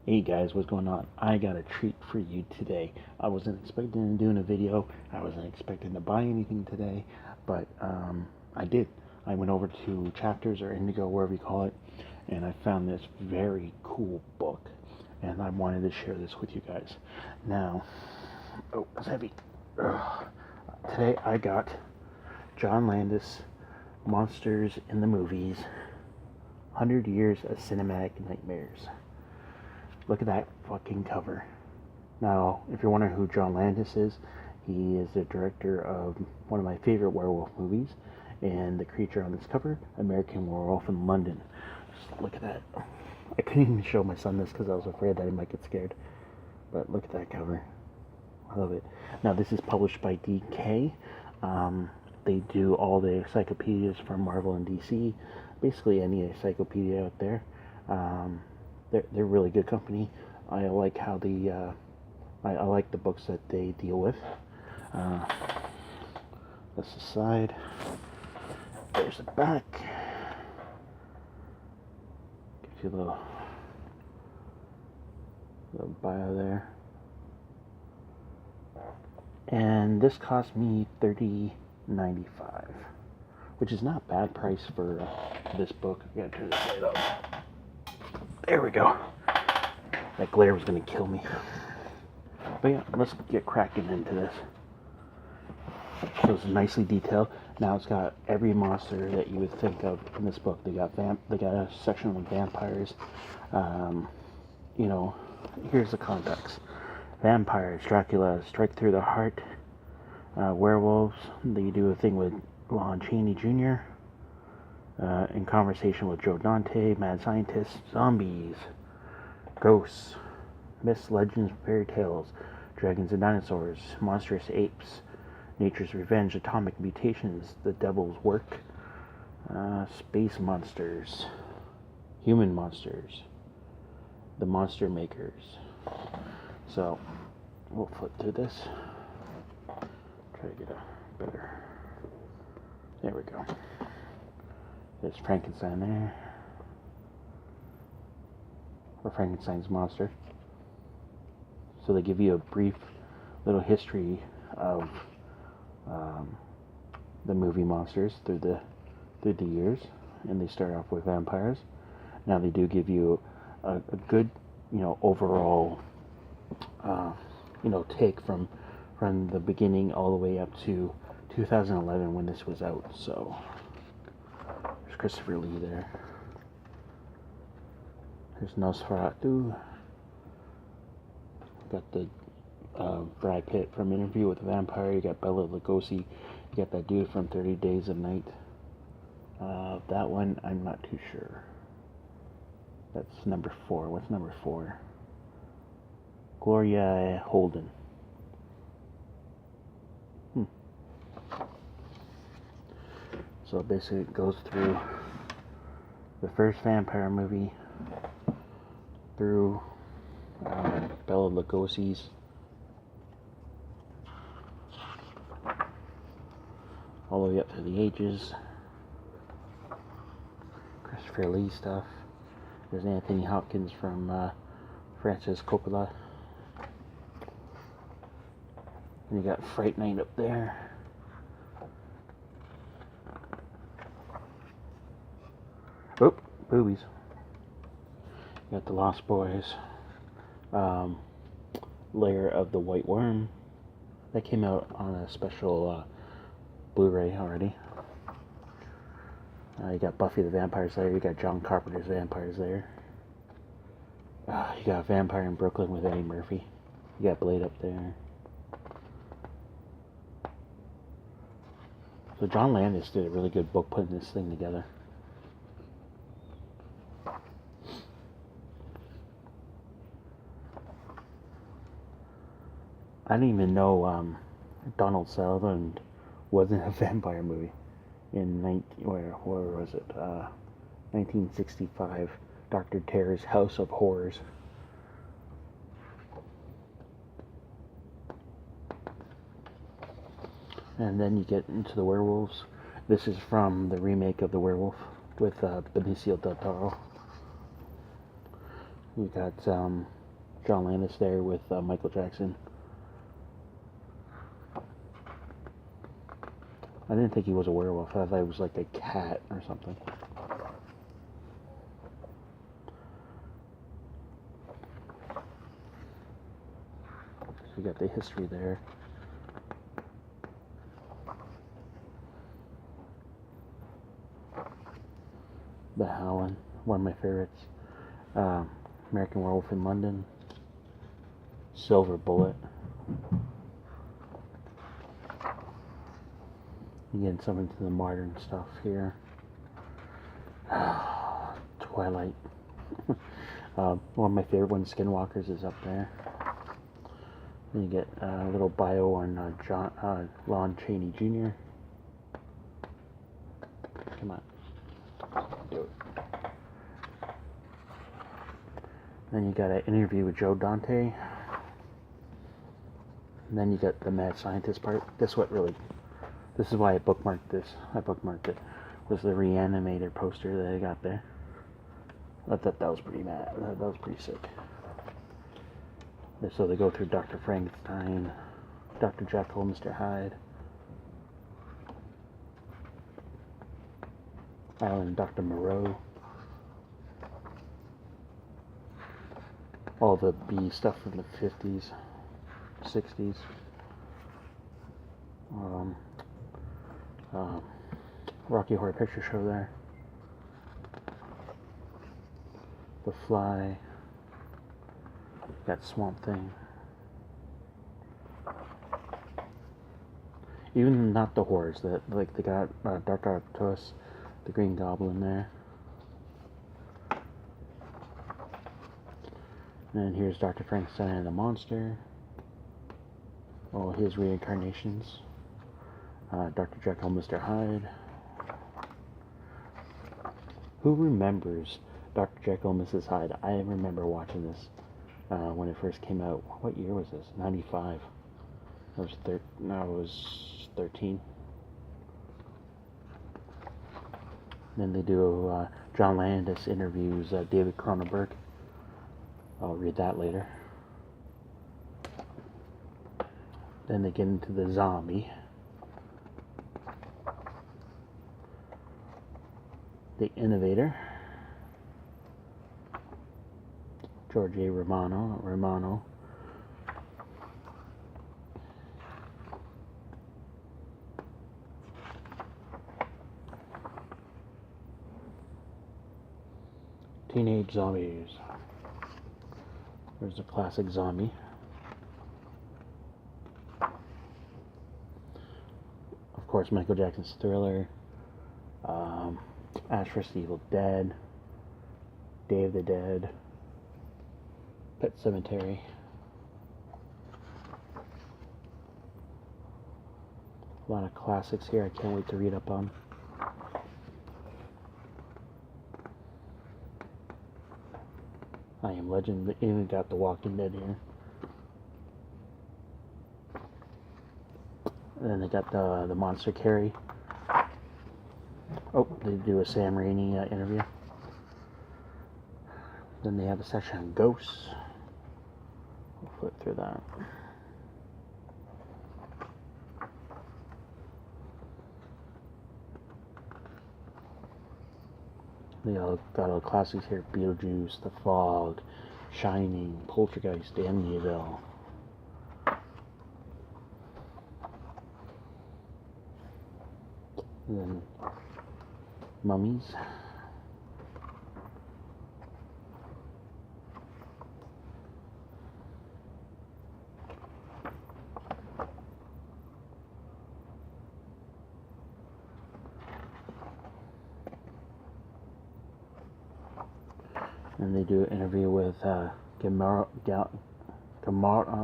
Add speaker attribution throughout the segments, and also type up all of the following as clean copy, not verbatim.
Speaker 1: Hey guys, what's going on? I got a treat for you today. I wasn't expecting to do a video. I wasn't expecting to buy anything today, but I did. I went over to Chapters or Indigo, wherever you call it, and I found this very cool book, and I wanted to share this with you guys. Now, oh, it's heavy. Ugh. Today I got John Landis, Monsters in the Movies, 100 Years of Cinematic Nightmares. Look at that fucking cover. Now, if you're wondering who John Landis is, he is the director of one of my favorite werewolf movies, and the creature on this cover, American Werewolf in London. Just look at that. I couldn't even show my son this because I was afraid that he might get scared. But look at that cover. I love it. Now, this is published by DK. They do all the encyclopedias from Marvel and DC. Basically any encyclopedia out there. They're really good company. I like how I like the books that they deal with. That's the side. There's the back. Gives you a little bio there. And this cost me $30.95, which is not a bad price for this book. I gotta turn this light up. There we go. That glare was going to kill me. But yeah, let's get cracking into this. So it's nicely detailed. Now it's got every monster that you would think of in this book. They got a section on vampires. You know, here's the context. Vampires, Dracula, strike through the heart. Werewolves, they do a thing with Lon Chaney Jr., in conversation with Joe Dante, mad scientists, zombies, ghosts, myths, legends, fairy tales, dragons and dinosaurs, monstrous apes, nature's revenge, atomic mutations, the devil's work, space monsters, human monsters, the monster makers. So we'll flip through this. Try to get a better. There we go. There's Frankenstein there. Or Frankenstein's monster. So they give you a brief little history of the movie monsters through the years, and they start off with vampires. Now they do give you a good, overall, take from the beginning all the way up to 2011 when this was out. So. Christopher Lee there. There's Nosferatu. Got the Brad Pitt from Interview with the Vampire. You got Bela Lugosi. You got that dude from 30 Days of Night. That one, I'm not too sure. That's number 4. What's number 4? Gloria Holden. So basically it goes through the first vampire movie, through Bela Lugosi's, all the way up through the ages, Christopher Lee stuff. There's Anthony Hopkins from Francis Coppola. And you got Fright Night up there. Oh, boobies. You got the Lost Boys. Lair of the White Worm. That came out on a special Blu-ray already. You got Buffy the Vampire Slayer. You got John Carpenter's Vampires there. You got Vampire in Brooklyn with Eddie Murphy. You got Blade up there. So John Landis did a really good book putting this thing together. I didn't even know Donald Sutherland wasn't a vampire movie in where was it? 1965, Dr. Terror's House of Horrors. And then you get into the werewolves. This is from the remake of The Werewolf with Benicio del Toro. You got John Landis there with Michael Jackson. I didn't think he was a werewolf. I thought he was like a cat or something. So you got the history there. The Howlin', one of my favorites. American Werewolf in London. Silver Bullet. You get some into the modern stuff here. Twilight. One of my favorite ones, Skinwalkers, is up there. Then you get a little bio on Lon Chaney Jr. Come on. Do it. Then you got an interview with Joe Dante. And then you got the mad scientist part. This is why I bookmarked this. Was the Reanimator poster that I got there. I thought that was pretty mad. That was pretty sick. So they go through Dr. Frankenstein, Dr. Jekyll Mr Hyde, and Dr. Moreau. All the B stuff from the 50s, 60s. Rocky Horror Picture Show there. The Fly. Got Swamp Thing. Even not the horrors, that like they got Dark Octopus, the Green Goblin there. And here's Dr. Frankenstein and the Monster. All his reincarnations. Dr. Jekyll Mr Hyde. Who remembers Dr. Jekyll Mrs. Hyde? I remember watching this when it first came out. What year was this? 95. I was 13. Then they do John Landis interviews David Cronenberg. I'll read that later. Then they get into the zombie. The Innovator. George A. Romano. Teenage Zombies. There's a classic zombie. Of course, Michael Jackson's Thriller. Ash vs. Evil Dead. Day of the Dead. Pet Sematary. A lot of classics here I can't wait to read up on. I Am Legend. They even got The Walking Dead here. And then they got the Monster Carry. Oh, they do a Sam Raimi interview. Then they have a section on ghosts. We'll flip through that. They all got all the classics here: Beetlejuice, The Fog, Shining, Poltergeist, Amityville. And then Mummies. And they do an interview with Guillermo,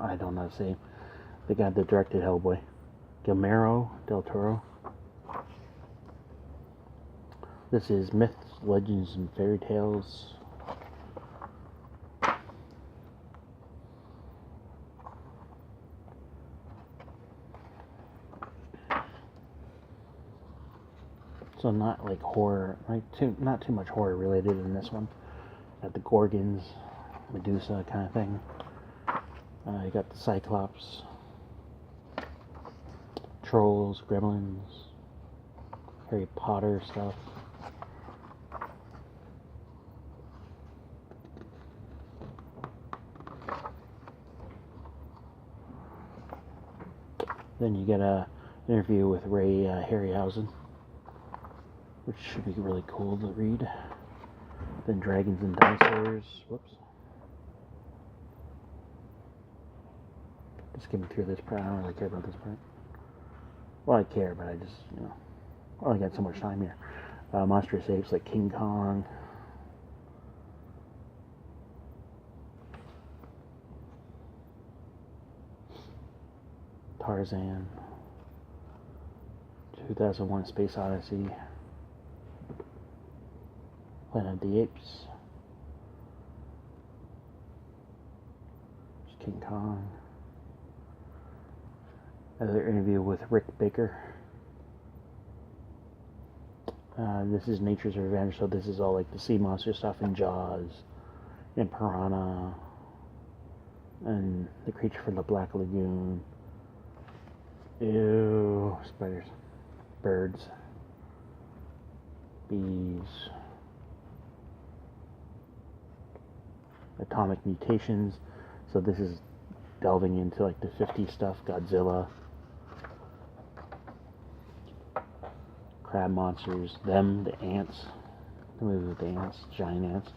Speaker 1: I don't know how to say, the guy that directed Hellboy, Guillermo del Toro. This is Myths, Legends, and Fairy Tales. So not like horror, not too much horror related in this one. Got the Gorgons, Medusa kind of thing. You got the Cyclops, Trolls, Gremlins, Harry Potter stuff. Then you get an interview with Ray Harryhausen, which should be really cool to read. Then Dragons and Dinosaurs. Whoops. Just skimming through this part. I don't really care about this part. Well, I care, but I just, I only got so much time here. Monstrous apes like King Kong. Tarzan. 2001 Space Odyssey. Planet of the Apes. There's King Kong. Another interview with Rick Baker. This is Nature's Revenge, so this is all like the sea monster stuff in Jaws, and Piranha, and the creature from the Black Lagoon. Ew, spiders, birds, bees, atomic mutations. So this is delving into like the 50s stuff, Godzilla, crab monsters, them, the ants, the movie with the ants, giant ants,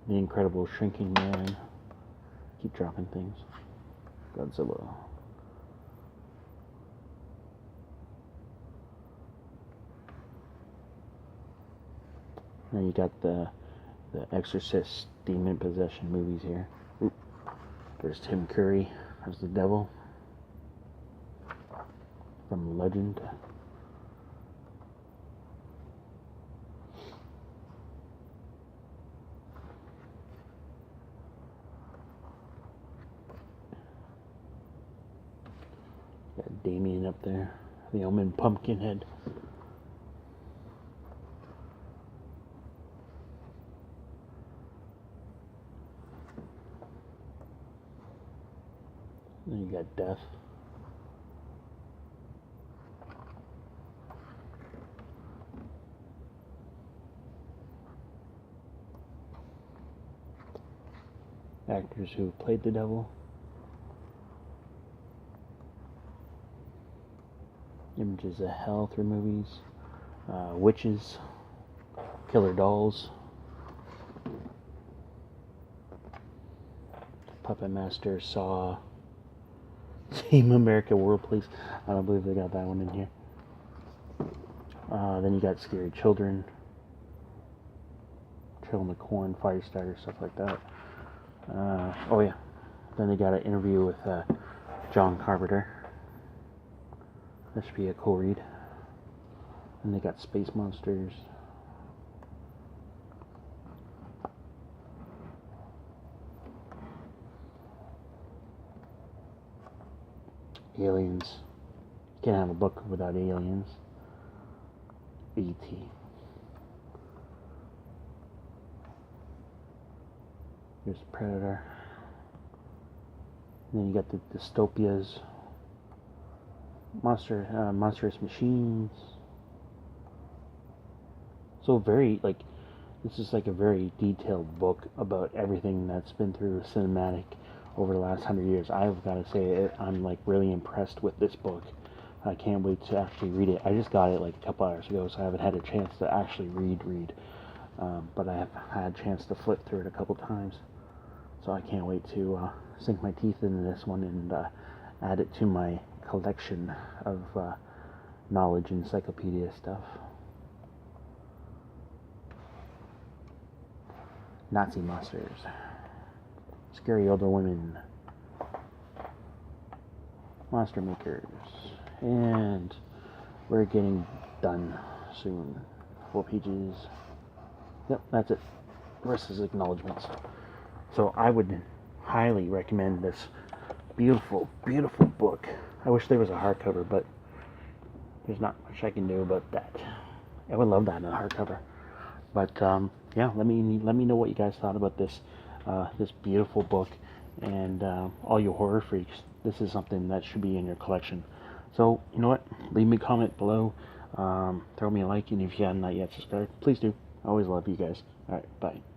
Speaker 1: the Incredible Shrinking Man, keep dropping things, Godzilla. Then you got the Exorcist, Demon Possession movies here. Oop. There's Tim Curry as the devil from Legend. Got Damien up there, the Omen Pumpkinhead. Then you got Death. Actors who played the devil. Images of Hell through movies. Witches. Killer Dolls. Puppet Master, Saw. Team America World Police. I don't believe they got that one in here. Then you got Scary Children. Chill in the Corn, Firestarter, stuff like that. Oh yeah. Then they got an interview with John Carpenter. That should be a cool read. And they got Space Monsters. Aliens. You can't have a book without aliens. E.T. Here's Predator. And then you got the dystopias. Monstrous Machines. So this is like a very detailed book about everything that's been through cinematic over the last 100 years. I've got to say, I'm like really impressed with this book. I can't wait to actually read it. I just got it like a couple hours ago, so I haven't had a chance to actually read. But I have had a chance to flip through it a couple times. So I can't wait to sink my teeth into this one and add it to my collection of knowledge encyclopedia stuff. Nazi monsters. Scary older women. Monster makers. And we're getting done soon. 4 pages. Yep, that's it. The rest is acknowledgements. So I would highly recommend this beautiful, beautiful book. I wish there was a hardcover, but there's not much I can do about that. I would love that in a hardcover. But yeah, let me know what you guys thought about this this beautiful book, and all you horror freaks, this is something that should be in your collection. So you know what? Leave me a comment below. Throw me a like, and if you have not yet subscribed, please do. I always love you guys. All right, bye.